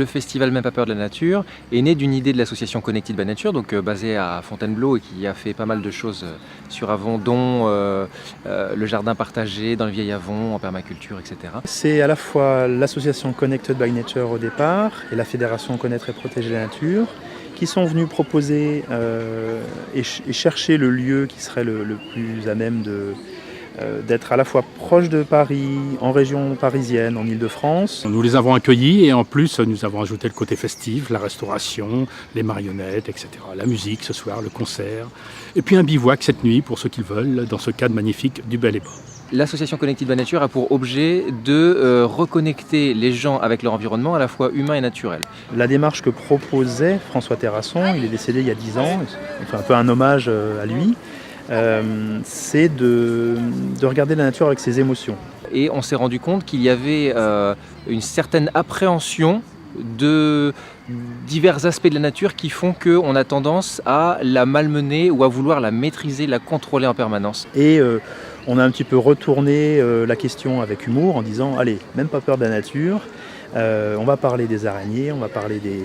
festival Même pas peur de la nature est né d'une idée de l'association Connected by Nature, donc basée à Fontainebleau et qui a fait pas mal de choses sur Avon, dont le jardin partagé dans le vieil Avon, en permaculture, etc. C'est à la fois l'association Connected by Nature au départ et la fédération Connaître et protéger la nature qui sont venus proposer et chercher le lieu qui serait le plus à même d'être à la fois proche de Paris, en région parisienne, en Île-de-France. Nous les avons accueillis et en plus nous avons ajouté le côté festif, la restauration, les marionnettes, etc. La musique ce soir, le concert. Et puis un bivouac cette nuit pour ceux qui le veulent, dans ce cadre magnifique du Bel et Bois. L'association Connected by Nature a pour objet de reconnecter les gens avec leur environnement à la fois humain et naturel. La démarche que proposait François Terrasson, il est décédé il y a 10 ans, il fait un peu un hommage à lui, c'est de regarder la nature avec ses émotions. Et on s'est rendu compte qu'il y avait une certaine appréhension de divers aspects de la nature qui font qu'on a tendance à la malmener ou à vouloir la maîtriser, la contrôler en permanence. Et on a un petit peu retourné la question avec humour en disant « Allez, même pas peur de la nature ». On va parler des araignées, on va parler des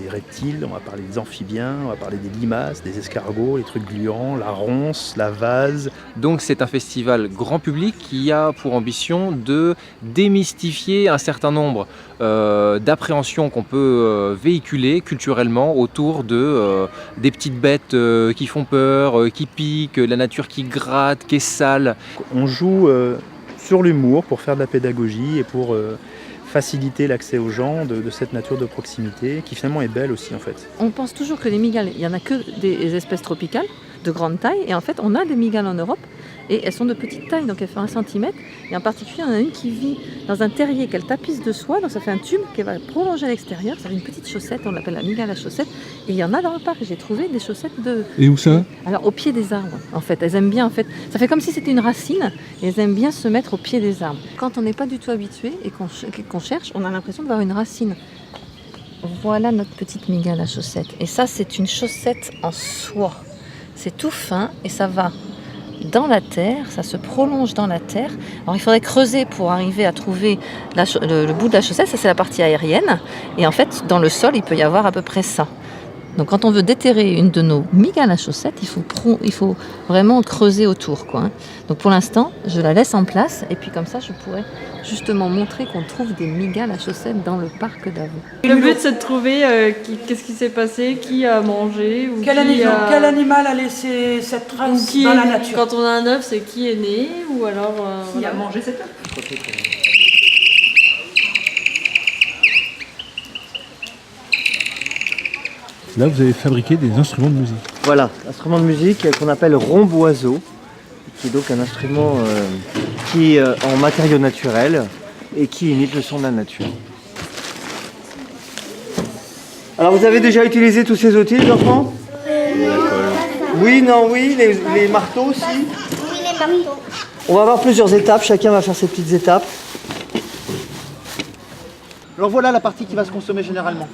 reptiles, on va parler des amphibiens, on va parler des limaces, des escargots, les trucs gluants, la ronce, la vase. Donc c'est un festival grand public qui a pour ambition de démystifier un certain nombre d'appréhensions qu'on peut véhiculer culturellement autour des petites bêtes qui font peur, qui piquent, la nature qui gratte, qui est sale. On joue sur l'humour pour faire de la pédagogie et pour faciliter l'accès aux gens de cette nature de proximité qui finalement est belle aussi en fait. On pense toujours que les mygales, il n'y en a que des espèces tropicales de grande taille et en fait on a des mygales en Europe et elles sont de petite taille donc elles font 1 cm et en particulier on en a une qui vit dans un terrier qu'elle tapisse de soie donc ça fait un tube qui va prolonger à l'extérieur, ça fait une petite chaussette, on l'appelle la mygale à chaussette et il y en a dans le parc, j'ai trouvé des chaussettes de... Et où ça? Alors au pied des arbres en fait, elles aiment bien en fait, ça fait comme si c'était une racine et elles aiment bien se mettre au pied des arbres. Quand on n'est pas du tout habitué et qu'on cherche, on a l'impression de voir une racine. Voilà notre petite mygale à chaussette et ça c'est une chaussette en soie. C'est tout fin et ça va dans la terre, ça se prolonge dans la terre. Alors il faudrait creuser pour arriver à trouver le bout de la chaussette, ça c'est la partie aérienne. Et en fait, dans le sol, il peut y avoir à peu près ça. Donc quand on veut déterrer une de nos mygales à chaussettes, il faut vraiment creuser autour, quoi, hein. Donc pour l'instant, je la laisse en place et puis comme ça, je pourrais justement montrer qu'on trouve des mygales à chaussettes dans le parc d'Avon. Le but, c'est de trouver qu'est-ce qui s'est passé, qui a mangé, ou quel animal a laissé cette trace dans la nature. Quand on a un œuf, c'est qui est né, ou alors... qui a mangé cet œuf. Là, vous avez fabriqué des instruments de musique. Voilà, instrument de musique qu'on appelle romboiseau, qui est donc un instrument qui est en matériaux naturels et qui imite le son de la nature. Alors vous avez déjà utilisé tous ces outils, les enfants? Oui, non, oui, les marteaux aussi? Oui, les marteaux. On va avoir plusieurs étapes, chacun va faire ses petites étapes. Alors voilà la partie qui va se consommer généralement.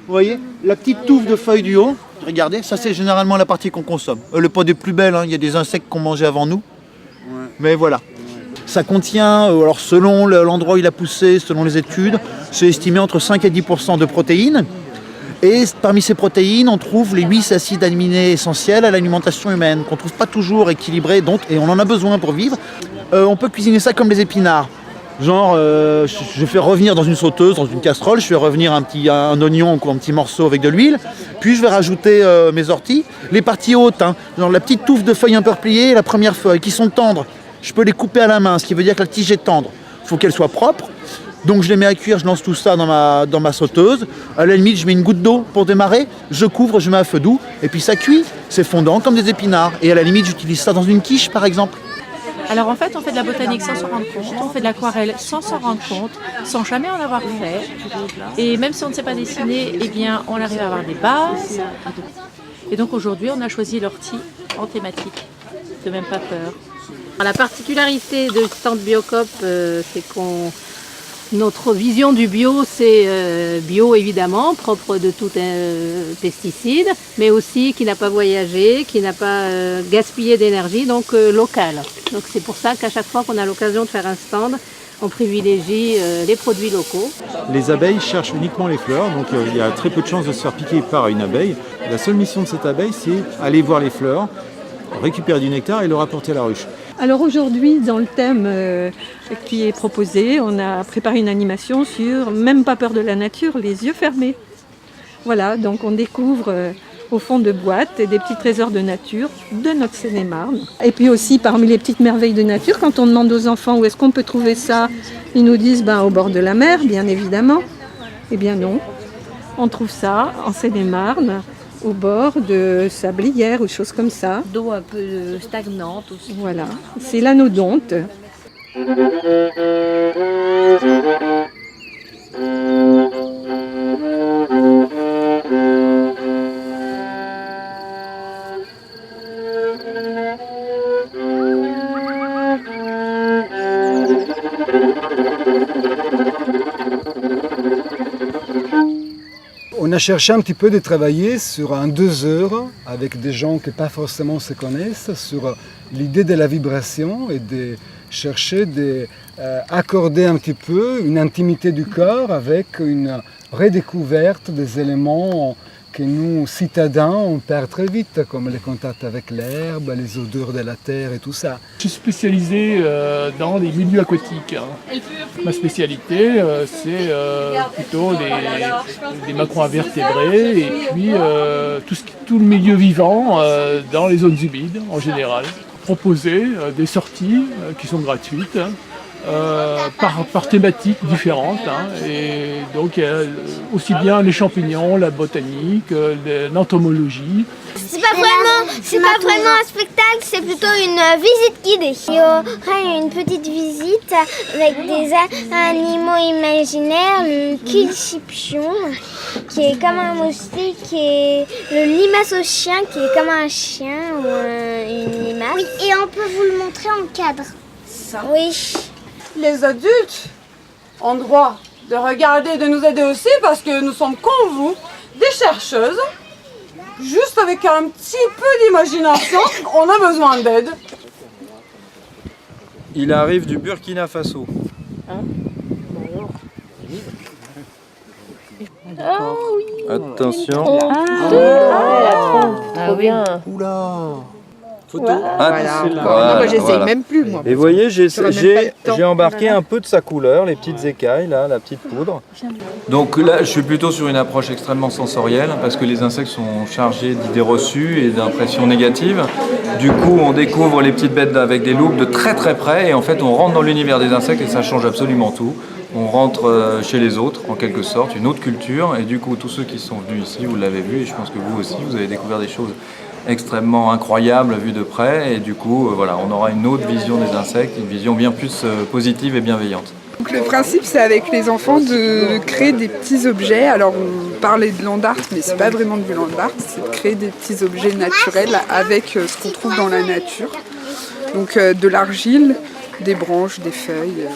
Vous voyez, la petite touffe de feuilles du haut, regardez, ça c'est généralement la partie qu'on consomme. Le pot des plus belles, hein, il y a des insectes qu'on mangeait avant nous, mais voilà. Ça contient, alors selon l'endroit où il a poussé, selon les études, c'est estimé entre 5 et 10% de protéines. Et parmi ces protéines, on trouve les 8 acides aminés essentiels à l'alimentation humaine, qu'on ne trouve pas toujours équilibrés, et on en a besoin pour vivre. On peut cuisiner ça comme les épinards. Genre, je fais revenir dans une sauteuse, dans une casserole, je fais revenir un oignon ou un petit morceau avec de l'huile, puis je vais rajouter mes orties. Les parties hautes, hein, genre la petite touffe de feuilles un peu repliées et la première feuille, qui sont tendres, je peux les couper à la main, ce qui veut dire que la tige est tendre. Il faut qu'elle soit propre, donc je les mets à cuire, je lance tout ça dans ma sauteuse. À la limite, je mets une goutte d'eau pour démarrer, je couvre, je mets à feu doux, et puis ça cuit, c'est fondant comme des épinards. Et à la limite, j'utilise ça dans une quiche, par exemple. Alors en fait, on fait de la botanique sans s'en rendre compte, on fait de l'aquarelle sans s'en rendre compte, sans jamais en avoir fait. Et même si on ne sait pas dessiner, eh bien, on arrive à avoir des bases. Et donc aujourd'hui, on a choisi l'ortie en thématique, de Même pas peur. La particularité de stand Biocoop, c'est notre vision du bio, c'est bio évidemment, propre de tout pesticide, mais aussi qui n'a pas voyagé, qui n'a pas gaspillé d'énergie, donc local. Donc c'est pour ça qu'à chaque fois qu'on a l'occasion de faire un stand, on privilégie les produits locaux. Les abeilles cherchent uniquement les fleurs, donc il y a très peu de chances de se faire piquer par une abeille. La seule mission de cette abeille, c'est aller voir les fleurs, récupérer du nectar et le rapporter à la ruche. Alors aujourd'hui, dans le thème qui est proposé, on a préparé une animation sur Même pas peur de la nature, les yeux fermés. Voilà, donc on découvre au fond de boîtes des petits trésors de nature de notre Seine-et-Marne. Et puis aussi parmi les petites merveilles de nature, quand on demande aux enfants où est-ce qu'on peut trouver ça, ils nous disent au bord de la mer, bien évidemment. Eh bien non, on trouve ça en Seine-et-Marne, au bord de sablières ou choses comme ça. D'eau un peu stagnante aussi. Voilà, c'est l'anodonte. On a cherché un petit peu de travailler sur un 2 heures avec des gens qui pas forcément se connaissent sur l'idée de la vibration et de chercher d'accorder un petit peu une intimité du corps avec une redécouverte des éléments que nous, citadins, on perd très vite, comme les contacts avec l'herbe, les odeurs de la terre et tout ça. Je suis spécialisé dans les milieux aquatiques. Ma spécialité, c'est plutôt des macro-invertébrés et puis tout le milieu vivant dans les zones humides en général. Proposer des sorties qui sont gratuites. Par thématiques différentes et donc aussi bien les champignons, la botanique, l'entomologie. C'est pas vraiment un spectacle, c'est plutôt une visite guidée. Il y aura une petite visite avec des animaux imaginaires, le kilchipion qui est comme un moustique et le limace au chien qui est comme un chien ou une limace. Oui, et on peut vous le montrer en cadre. Ça. Oui. Les adultes ont droit de regarder et de nous aider aussi parce que nous sommes comme vous, des chercheuses. Juste avec un petit peu d'imagination, on a besoin d'aide. Il arrive du Burkina Faso. Oh oui. Attention. Trop bien. Oula. Photo. Voilà. J'essaye même plus, moi. Et vous voyez, j'ai embarqué un peu de sa couleur, les petites écailles, là, la petite poudre. Donc là, je suis plutôt sur une approche extrêmement sensorielle, parce que les insectes sont chargés d'idées reçues et d'impressions négatives. Du coup, on découvre les petites bêtes avec des loupes de très très près, et en fait, on rentre dans l'univers des insectes et ça change absolument tout. On rentre chez les autres, en quelque sorte, une autre culture, et du coup, tous ceux qui sont venus ici, vous l'avez vu, et je pense que vous aussi, vous avez découvert des choses extrêmement incroyable vue de près et du coup voilà, on aura une autre vision des insectes, une vision bien plus positive et bienveillante. Donc le principe c'est avec les enfants de créer des petits objets. Alors on parlait de land art mais c'est pas vraiment du land art, c'est de créer des petits objets naturels avec ce qu'on trouve dans la nature. Donc de l'argile, des branches, des feuilles.